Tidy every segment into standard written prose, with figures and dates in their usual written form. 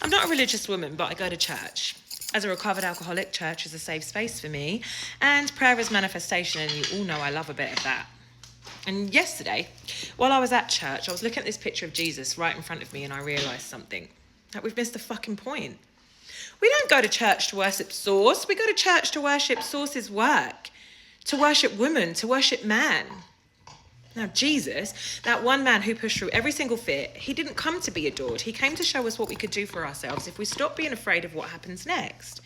I'm not a religious woman, but I go to church. As a recovered alcoholic, church is a safe space for me, and prayer is manifestation, and you all know I love a bit of that. And yesterday, while I was at church, I was looking at this picture of Jesus right in front of me, and I realised something, that we've missed the fucking point. We don't go to church to worship Source, we go to church to worship Source's work, to worship woman, to worship man. Now, Jesus, that one man who pushed through every single fear, he didn't come to be adored. He came to show us what we could do for ourselves if we stopped being afraid of what happens next.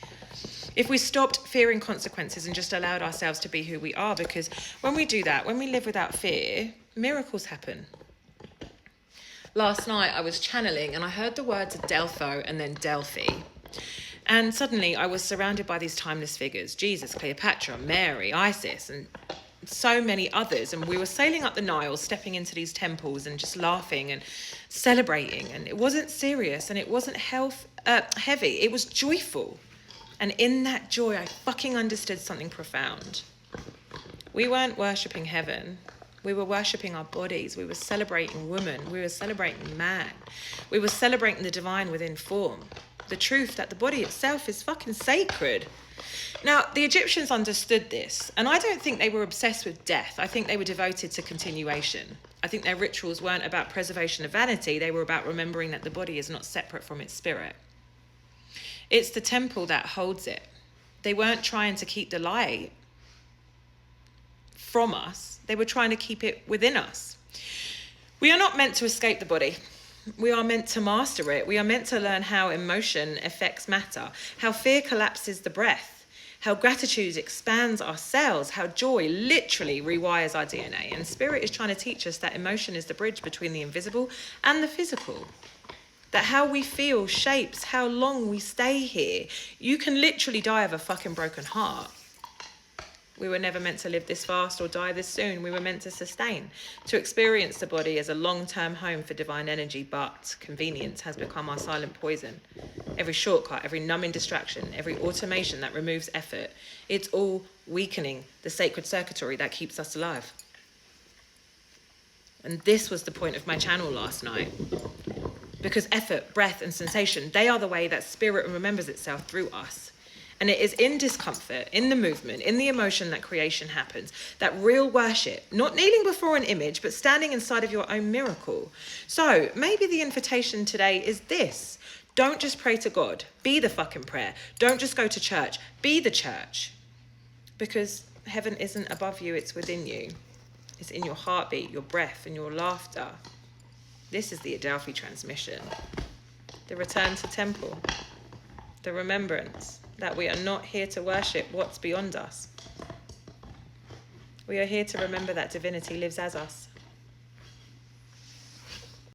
If we stopped fearing consequences and just allowed ourselves to be who we are. Because when we do that, when we live without fear, miracles happen. Last night I was channeling and I heard the words Adelpho and then Delphi. And suddenly I was surrounded by these timeless figures, Jesus, Cleopatra, Mary, Isis, and so many others. And we were sailing up the Nile, stepping into these temples and just laughing and celebrating. And it wasn't serious and it wasn't heavy. It was joyful. And in that joy, I fucking understood something profound. We weren't worshipping heaven. We were worshipping our bodies. We were celebrating woman. We were celebrating man. We were celebrating the divine within form. The truth that the body itself is fucking sacred. Now, the Egyptians understood this, and I don't think they were obsessed with death. I think they were devoted to continuation. I think their rituals weren't about preservation of vanity. They were about remembering that the body is not separate from its spirit. It's the temple that holds it. They weren't trying to keep the light from us. They were trying to keep it within us. We are not meant to escape the body. We are meant to master it. We are meant to learn how emotion affects matter, how fear collapses the breath, how gratitude expands our cells, how joy literally rewires our DNA. And Spirit is trying to teach us that emotion is the bridge between the invisible and the physical. That how we feel shapes how long we stay here. You can literally die of a fucking broken heart. We were never meant to live this fast or die this soon. We were meant to sustain, to experience the body as a long-term home for divine energy, but convenience has become our silent poison. Every shortcut, every numbing distraction, every automation that removes effort, it's all weakening the sacred circuitry that keeps us alive. And this was the point of my channel last night. Because effort, breath, and sensation, they are the way that spirit remembers itself through us. And it is in discomfort, in the movement, in the emotion that creation happens, that real worship, not kneeling before an image, but standing inside of your own miracle. So maybe the invitation today is this. Don't just pray to God, be the fucking prayer. Don't just go to church, be the church. Because heaven isn't above you, it's within you. It's in your heartbeat, your breath, and your laughter. This is the Adelphi transmission. The return to temple. The remembrance that we are not here to worship what's beyond us. We are here to remember that divinity lives as us.